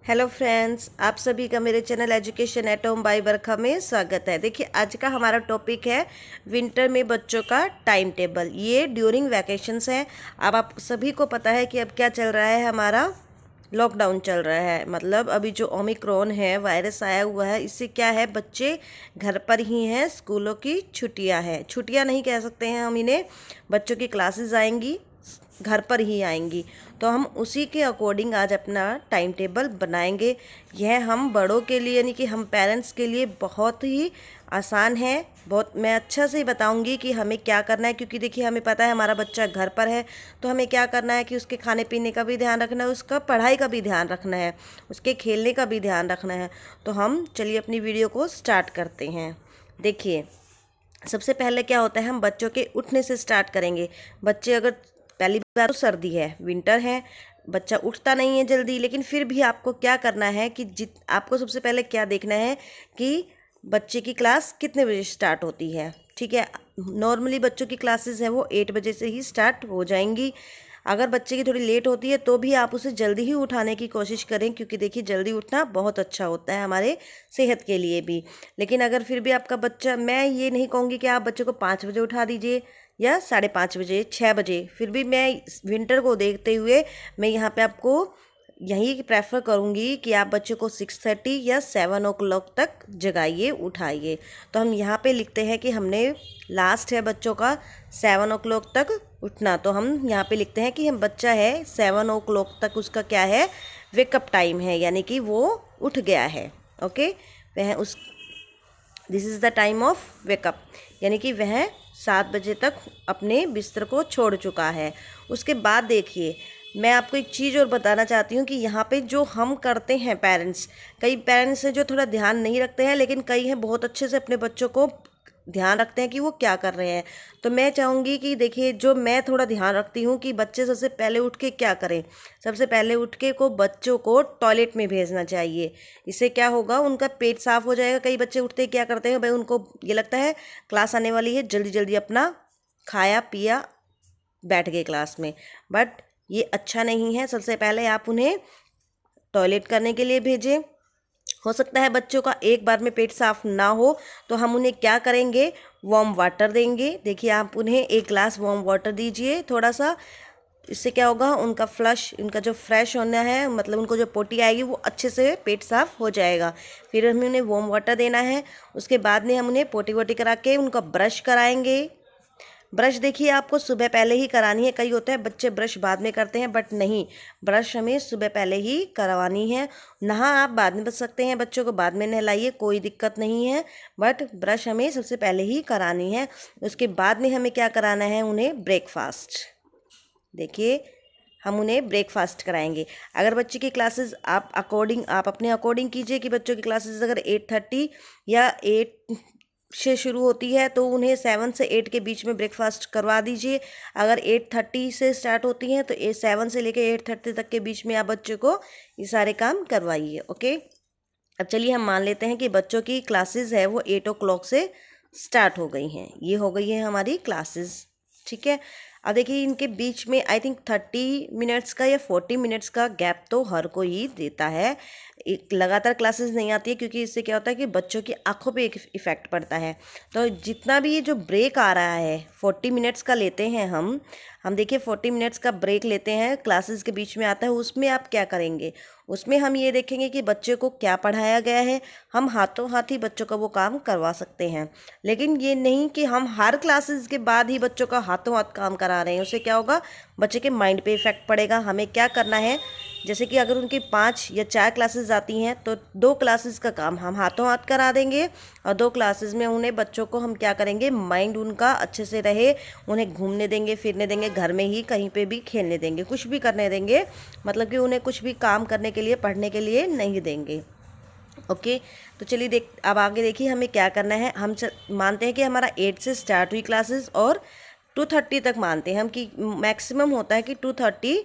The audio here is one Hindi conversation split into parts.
हेलो फ्रेंड्स, आप सभी का मेरे channel education at home by Barkha में स्वागत है। देखिए, आज का हमारा टॉपिक है विंटर में बच्चों का टाइम टेबल। ये ड्यूरिंग वैकेशंस है। अब आप सभी को पता है कि अब क्या चल रहा है, हमारा लॉकडाउन चल रहा है। मतलब अभी जो ओमिक्रॉन है वायरस आया हुआ है, इससे क्या है, बच्चे घर पर ही हैं, स्कूलों की छुट्टियां हैं। छुट्टियां नहीं कह सकते हैं हम इन्हें, बच्चों की क्लासेस आएंगी, घर पर ही आएंगी। तो हम उसी के अकॉर्डिंग आज अपना टाइम टेबल बनाएंगे। यह हम बड़ों के लिए यानी कि हम पेरेंट्स के लिए बहुत ही आसान है। बहुत मैं अच्छा से बताऊंगी कि हमें क्या करना है, क्योंकि देखिए हमें पता है हमारा बच्चा घर पर है, तो हमें क्या करना है कि उसके खाने पीने का भी ध्यान रखना है, उसका पढ़ाई का भी ध्यान रखना है, उसके खेलने का भी ध्यान रखना है। तो हम चलिए अपनी वीडियो को स्टार्ट करते हैं। देखिए, सबसे पहले क्या होता है, हम बच्चों के उठने से स्टार्ट करेंगे। बच्चे अगर पहली बार तो सर्दी है, विंटर है, बच्चा उठता नहीं है जल्दी, लेकिन फिर भी आपको क्या करना है कि आपको सबसे पहले क्या देखना है कि बच्चे की क्लास कितने बजे स्टार्ट होती है। ठीक है, नॉर्मली बच्चों की क्लासेस है वो 8 बजे से ही स्टार्ट हो जाएंगी। अगर बच्चे की थोड़ी लेट होती है तो भी आप उसे जल्दी ही उठाने की कोशिश करें, क्योंकि देखिए जल्दी उठना बहुत अच्छा होता है हमारे सेहत के लिए भी। लेकिन अगर फिर भी आपका बच्चा, मैं ये नहीं कहूँगी कि आप बच्चे को 5 बजे उठा दीजिए या 5:30 बजे, 6 बजे, फिर भी मैं विंटर को देखते हुए मैं यहाँ पे आपको यही प्रेफर करूँगी कि आप बच्चे को 6:30 या 7 o'clock तक जगाइए, उठाइए। तो हम यहाँ पे लिखते हैं कि हमने लास्ट है बच्चों का 7 o'clock तक उठना, तो हम यहाँ पे लिखते हैं कि हम बच्चा है 7 o'clock तक उसका क्या है, वेकअप टाइम है, यानी कि वो उठ गया है। ओके, वह उस this is the time of wake up, यानी कि वह 7 बजे तक अपने बिस्तर को छोड़ चुका है। उसके बाद देखिए, मैं आपको एक चीज़ और बताना चाहती हूँ कि यहाँ पे जो हम करते हैं पेरेंट्स, कई पेरेंट्स हैं जो थोड़ा ध्यान नहीं रखते हैं, लेकिन कई हैं बहुत अच्छे से अपने बच्चों को ध्यान रखते हैं कि वो क्या कर रहे हैं। तो मैं चाहूँगी कि देखिए, जो मैं थोड़ा ध्यान रखती हूँ कि बच्चे सबसे पहले उठ के क्या करें। सबसे पहले उठ के को बच्चों को टॉयलेट में भेजना चाहिए। इससे क्या होगा, उनका पेट साफ हो जाएगा। कई बच्चे उठते क्या करते हैं भाई, उनको ये लगता है क्लास आने वाली है, जल्दी जल्दी अपना खाया पिया बैठ गए क्लास में, बट ये अच्छा नहीं है। सबसे पहले आप उन्हें टॉयलेट करने के लिए भेजें। हो सकता है बच्चों का एक बार में पेट साफ ना हो, तो हम उन्हें क्या करेंगे, वार्म वाटर देंगे। देखिए, आप उन्हें 1 ग्लास वार्म वाटर दीजिए थोड़ा सा। इससे क्या होगा, उनका फ्लश, उनका जो फ्रेश होना है, मतलब उनको जो पोटी आएगी वो अच्छे से पेट साफ हो जाएगा। फिर हमें उन्हें वार्म वाटर देना है। उसके बाद में हम उन्हें पोटी वोटी करा के उनका ब्रश कराएंगे। ब्रश देखिए आपको सुबह पहले ही करानी है। कई होते हैं बच्चे ब्रश बाद में करते हैं, बट नहीं, ब्रश हमें सुबह पहले ही करवानी है। नहा आप बाद में बच सकते हैं, बच्चों को बाद में नहलाइए, कोई दिक्कत नहीं है, बट ब्रश हमें सबसे पहले ही करानी है। उसके बाद में हमें क्या कराना है, उन्हें ब्रेकफास्ट। देखिए, हम उन्हें ब्रेकफास्ट कराएंगे। अगर बच्चे की क्लासेस आप अपने अकॉर्डिंग कीजिए कि बच्चों की क्लासेस अगर 8:30 या 8 से शुरू होती है, तो उन्हें 7 से 8 के बीच में ब्रेकफास्ट करवा दीजिए। अगर 8:30 से स्टार्ट होती हैं तो 7 से लेकर 8:30 तक के बीच में आप बच्चों को ये सारे काम करवाइए। ओके, अब चलिए हम मान लेते हैं कि बच्चों की क्लासेस है वो 8 o'clock से स्टार्ट हो गई हैं। ये हो गई है हमारी क्लासेस। ठीक है, अब देखिए इनके बीच में आई थिंक 30 मिनट्स का या 40 मिनट्स का गैप तो हर कोई ही देता है। एक लगातार क्लासेस नहीं आती है, क्योंकि इससे क्या होता है कि बच्चों की आंखों पे एक इफ़ेक्ट पड़ता है। तो जितना भी ये जो ब्रेक आ रहा है 40 मिनट्स का लेते हैं हम देखिए 40 मिनट्स का ब्रेक लेते हैं, क्लासेस के बीच में आता है। उसमें आप क्या करेंगे, उसमें हम ये देखेंगे कि बच्चे को क्या पढ़ाया गया है। हम हाथों हाथ ही बच्चों का वो काम करवा सकते हैं, लेकिन ये नहीं कि हम हर क्लासेस के बाद ही बच्चों का हाथों हाथ काम करा रहे हैं। उससे क्या होगा, बच्चे के माइंड पे इफेक्ट पड़ेगा। हमें क्या करना है, जैसे कि अगर उनकी 5 या 4 क्लासेस आती हैं, तो 2 क्लासेस का काम हम हाथों हाथ करा देंगे, और 2 क्लासेस में उन्हें बच्चों को हम क्या करेंगे, माइंड उनका अच्छे से रहे, उन्हें घूमने देंगे, फिरने देंगे, घर में ही कहीं पे भी खेलने देंगे, कुछ भी करने देंगे, मतलब कि उन्हें कुछ भी काम करने के लिए, पढ़ने के लिए नहीं देंगे। ओके, तो चलिए अब आगे देखिए हमें क्या करना है। हम मानते हैं कि हमारा 8 से स्टार्ट हुई क्लासेस और 2:30 तक मानते हैं हम कि मैक्सिमम होता है कि 2:30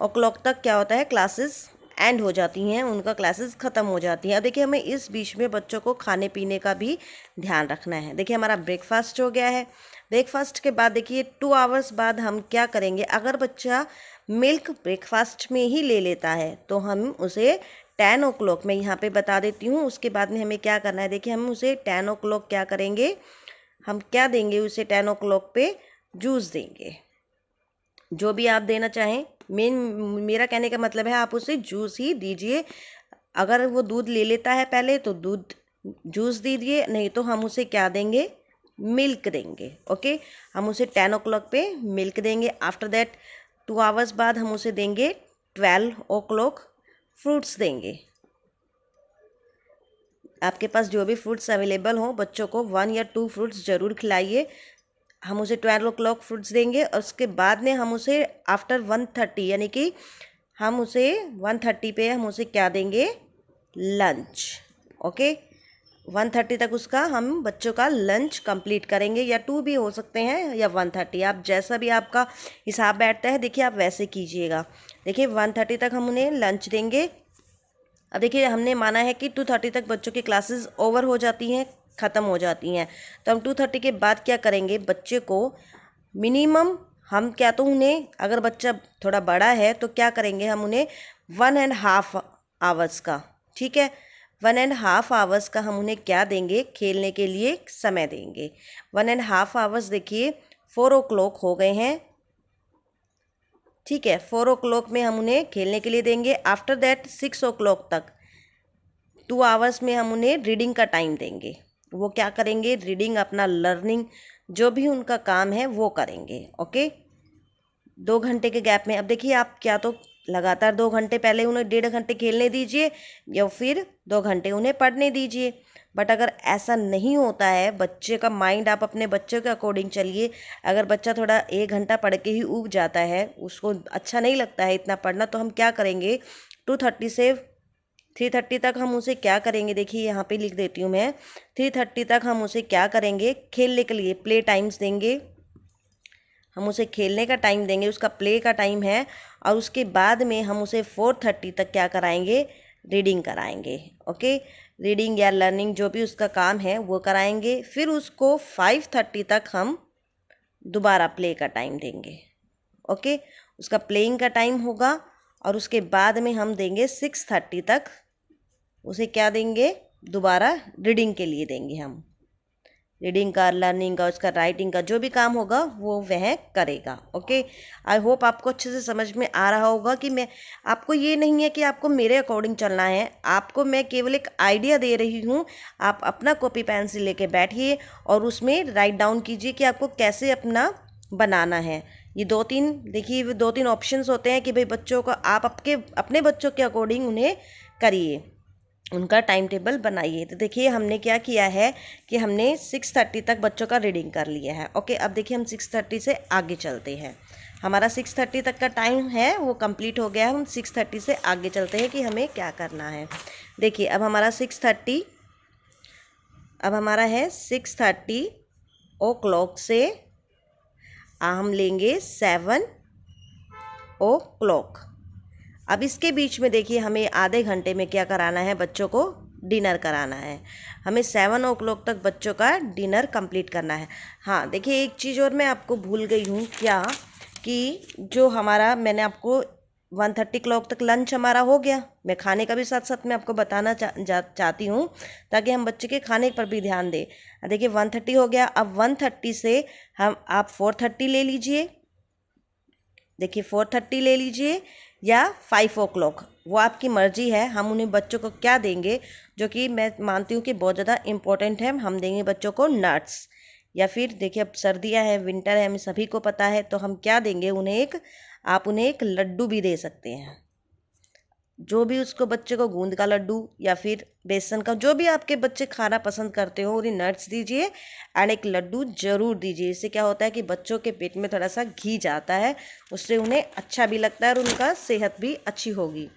o'clock तक क्या होता है, क्लासेस एंड हो जाती हैं, उनका क्लासेस ख़त्म हो जाती हैं। अब देखिए हमें इस बीच में बच्चों को खाने पीने का भी ध्यान रखना है। देखिए हमारा ब्रेकफास्ट हो गया है। ब्रेकफास्ट के बाद देखिए 2 आवर्स बाद हम क्या करेंगे, अगर बच्चा मिल्क ब्रेकफास्ट में ही ले लेता है तो हम उसे 10 ओ क्लॉक में यहाँ पे बता देती हूँ। उसके बाद में हमें क्या करना है, देखिए हम उसे 10 ओ क्लॉक क्या करेंगे, हम क्या देंगे उसे 10 ओ क्लॉक पे जूस देंगे, जो भी आप देना चाहें। मेरा कहने का मतलब है आप उसे जूस ही दीजिए। अगर वो दूध ले लेता है पहले तो दूध जूस दीजिए, नहीं तो हम उसे क्या देंगे, मिल्क देंगे। ओके, हम उसे 10 ओ क्लॉक पे मिल्क देंगे। आफ्टर दैट 2 आवर्स बाद हम उसे देंगे 12 ओ क्लॉक फ्रूट्स देंगे। आपके पास जो भी फ्रूट्स अवेलेबल हों, बच्चों को 1 या 2 फ्रूट्स ज़रूर खिलाइए। हम उसे 12 ओ क्लॉक फ्रूट्स देंगे और उसके बाद में हम उसे आफ्टर 1:30 यानी कि हम उसे 1:30 पे हम उसे क्या देंगे, लंच। ओके, 1:30 तक उसका हम बच्चों का लंच कंप्लीट करेंगे, या 2 भी हो सकते हैं या 1:30, आप जैसा भी आपका हिसाब बैठता है देखिए आप वैसे कीजिएगा। देखिए 1:30 तक हम उन्हें लंच देंगे। अब देखिए हमने माना है कि 2:30 तक बच्चों की क्लासेस ओवर हो जाती हैं, ख़त्म हो जाती हैं, तो हम 2:30 के बाद क्या करेंगे, बच्चे को मिनिमम हम क्या तो उन्हें, अगर बच्चा थोड़ा बड़ा है तो क्या करेंगे, हम उन्हें 1.5 आवर्स का, ठीक है, 1.5 आवर्स का हम उन्हें क्या देंगे, खेलने के लिए समय देंगे। 1.5 आवर्स देखिए 4 ओ क्लॉक हो गए हैं, ठीक है, 4 ओ क्लॉक में हम उन्हें खेलने के लिए देंगे। आफ्टर दैट 6 ओ क्लॉक तक 2 आवर्स में हम उन्हें रीडिंग का टाइम देंगे। वो क्या करेंगे, रीडिंग, अपना लर्निंग, जो भी उनका काम है वो करेंगे। ओके, 2 घंटे के गैप में, अब देखिए आप क्या तो लगातार 2 घंटे पहले उन्हें 1.5 घंटे खेलने दीजिए या फिर 2 घंटे उन्हें पढ़ने दीजिए। बट अगर ऐसा नहीं होता है, बच्चे का माइंड, आप अपने बच्चे के अकॉर्डिंग चलिए। अगर बच्चा थोड़ा 1 घंटा पढ़ के ही ऊब जाता है, उसको अच्छा नहीं लगता है इतना पढ़ना, तो हम क्या करेंगे, 2:30 से 3:30 तक हम उसे क्या करेंगे, देखिए यहाँ पे लिख देती हूँ मैं, 3:30 तक हम उसे क्या करेंगे, खेलने के लिए प्ले टाइम्स देंगे। हम उसे खेलने का टाइम देंगे, उसका प्ले का टाइम है। और उसके बाद में हम उसे 4:30 तक क्या कराएंगे, रीडिंग कराएंगे। ओके, रीडिंग या लर्निंग जो भी उसका काम है वो कराएंगे। फिर उसको 5:30 तक हम दोबारा प्ले का टाइम देंगे। ओके, उसका प्लेइंग का टाइम होगा। और उसके बाद में हम देंगे 6:30 तक उसे क्या देंगे, दोबारा रीडिंग के लिए देंगे। हम रीडिंग का, लर्निंग का, उसका राइटिंग का जो भी काम होगा वो वह करेगा। ओके, आई होप आपको अच्छे से समझ में आ रहा होगा कि मैं आपको, ये नहीं है कि आपको मेरे अकॉर्डिंग चलना है, आपको मैं केवल एक आइडिया दे रही हूँ। आप अपना कॉपी पेंसिल लेके बैठिए और उसमें राइट डाउन कीजिए कि आपको कैसे अपना बनाना है। ये 2-3 देखिए 2-3 ऑप्शंस होते हैं कि भाई बच्चों का, आप अपने बच्चों के अकॉर्डिंग उन्हें करिए, उनका टाइम टेबल बनाइए। तो देखिए हमने क्या किया है कि हमने 6:30 तक बच्चों का रीडिंग कर लिया है। ओके, अब देखिए हम 6:30 से आगे चलते हैं। हमारा 6:30 तक का टाइम है वो कंप्लीट हो गया है। हम 6:30 से आगे चलते हैं कि हमें क्या करना है। देखिए अब हमारा 6:30, अब हमारा है 6:30 ओ क्लॉक से हम लेंगे 7 ओ क्लॉक। अब इसके बीच में देखिए हमें आधे घंटे में क्या कराना है, बच्चों को डिनर कराना है। हमें 7 ओ क्लॉक तक बच्चों का डिनर कंप्लीट करना है। हाँ देखिए एक चीज़ और मैं आपको भूल गई हूँ, क्या कि जो हमारा, मैंने आपको 1:30 क्लॉक तक लंच हमारा हो गया। मैं खाने का भी साथ साथ मैं आपको बताना चाहती हूँ ताकि हम बच्चे के खाने पर भी ध्यान दें। देखिए 1:30 हो गया। अब 1:30 से आप 4:30 ले लीजिए। देखिए 4:30 ले लीजिए या 5 ओ क्लॉक, वो आपकी मर्जी है। हम उन्हें बच्चों को क्या देंगे, जो कि मैं मानती हूँ कि बहुत ज़्यादा इम्पोर्टेंट है, हम देंगे बच्चों को नट्स। या फिर देखिए अब सर्दियाँ हैं, विंटर है, हमें सभी को पता है, तो हम क्या देंगे उन्हें, आप उन्हें एक लड्डू भी दे सकते हैं। जो भी उसको, बच्चे को गूंद का लड्डू या फिर बेसन का, जो भी आपके बच्चे खाना पसंद करते हो, उन्हें नट्स दीजिए एंड एक लड्डू ज़रूर दीजिए। इससे क्या होता है कि बच्चों के पेट में थोड़ा सा घी जाता है, उससे उन्हें अच्छा भी लगता है और उनका सेहत भी अच्छी होगी।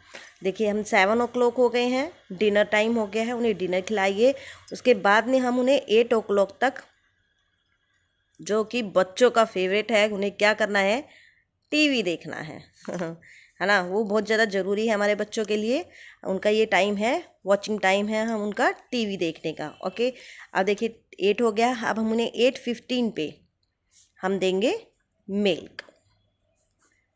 देखिए हम 7 ओ क्लॉक हो गए हैं, डिनर टाइम हो गया है, उन्हें डिनर खिलाइए। उसके बाद में हम उन्हें 8 ओ क्लॉक तक, जो कि बच्चों का फेवरेट है, उन्हें क्या करना है, टीवी देखना है है ना, वो बहुत ज़्यादा ज़रूरी है हमारे बच्चों के लिए। उनका ये टाइम है, वॉचिंग टाइम है हम उनका टीवी देखने का। ओके, अब देखिए 8 हो गया। अब हम उन्हें 8:15 पे हम देंगे मिल्क।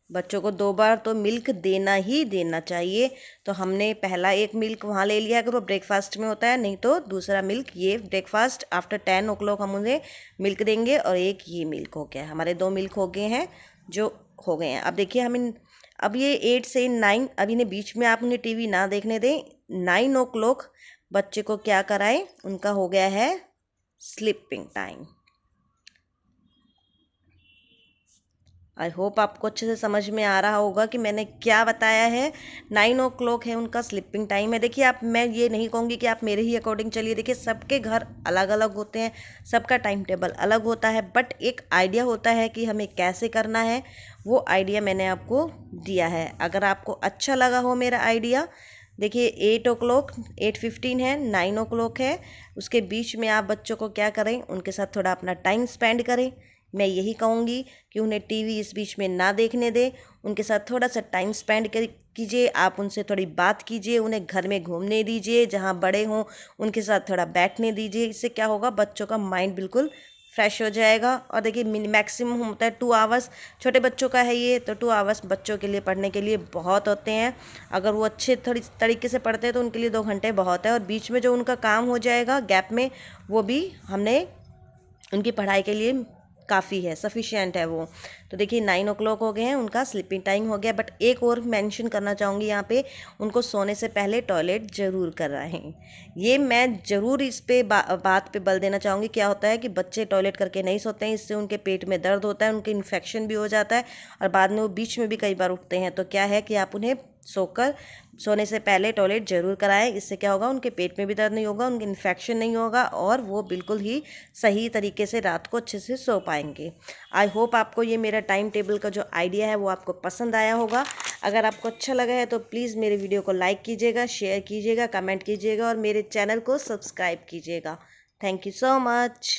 बच्चों को 2 बार तो मिल्क देना ही देना चाहिए। तो हमने पहला एक मिल्क वहाँ ले लिया अगर वो ब्रेकफास्ट में होता है, नहीं तो दूसरा मिल्क ये ब्रेकफास्ट आफ्टर 10 o'clock हम उन्हें मिल्क देंगे। और एक ये मिल्क हो गया, हमारे 2 मिल्क हो गए हैं जो हो गए हैं। अब देखिए अब ये 8 से 9, अब इन्हें बीच में आप उन्हें टीवी ना देखने दें। 9 o'clock बच्चे को क्या कराएं, उनका हो गया है स्लीपिंग टाइम। आई होप आपको अच्छे से समझ में आ रहा होगा कि मैंने क्या बताया है। 9 o'clock है उनका स्लीपिंग टाइम है। देखिए मैं ये नहीं कहूँगी कि आप मेरे ही अकॉर्डिंग चलिए, देखिए सबके घर अलग अलग होते हैं, सबका टाइम टेबल अलग होता है, बट एक आइडिया होता है कि हमें कैसे करना है, वो आइडिया मैंने आपको दिया है। अगर आपको अच्छा लगा हो मेरा आइडिया, देखिए 8 o'clock 8:15 है, 9 o'clock है, उसके बीच में आप बच्चों को क्या करें, उनके साथ थोड़ा अपना टाइम स्पेंड करें। मैं यही कहूँगी कि उन्हें टीवी इस बीच में ना देखने दें, उनके साथ थोड़ा सा टाइम स्पेंड कीजिए, आप उनसे थोड़ी बात कीजिए, उन्हें घर में घूमने दीजिए, जहाँ बड़े हों उनके साथ थोड़ा बैठने दीजिए। इससे क्या होगा, बच्चों का माइंड बिल्कुल फ्रेश हो जाएगा। और देखिए मैक्सिमम होता है 2 hours, छोटे बच्चों का है ये, तो 2 hours बच्चों के लिए पढ़ने के लिए बहुत होते हैं। अगर वो अच्छे थोड़ी तरीके से पढ़ते हैं तो उनके लिए 2 घंटे बहुत है। और बीच में जो उनका काम हो जाएगा गैप में, वो भी हमने उनकी पढ़ाई के लिए काफ़ी है, सफिशिएंट है वो। तो देखिए 9 o'clock हो गए हैं, उनका स्लीपिंग टाइम हो गया। बट एक और मेंशन करना चाहूँगी यहाँ पे, उनको सोने से पहले टॉयलेट ज़रूर कराएं। ये मैं ज़रूर इस पे बात पे बल देना चाहूँगी। क्या होता है कि बच्चे टॉयलेट करके नहीं सोते हैं, इससे उनके पेट में दर्द होता है, उनके इन्फेक्शन भी हो जाता है और बाद में वो बीच में भी कई बार उठते हैं। तो क्या है कि आप उन्हें सोने से पहले टॉयलेट ज़रूर कराएं। इससे क्या होगा, उनके पेट में भी दर्द नहीं होगा, उनके इन्फेक्शन नहीं होगा और वो बिल्कुल ही सही तरीके से रात को अच्छे से सो पाएंगे। आई होप आपको ये मेरा टाइम टेबल का जो आइडिया है वो आपको पसंद आया होगा। अगर आपको अच्छा लगा है तो प्लीज़ मेरे वीडियो को लाइक कीजिएगा, शेयर कीजिएगा, कमेंट कीजिएगा और मेरे चैनल को सब्सक्राइब कीजिएगा। Thank you so much.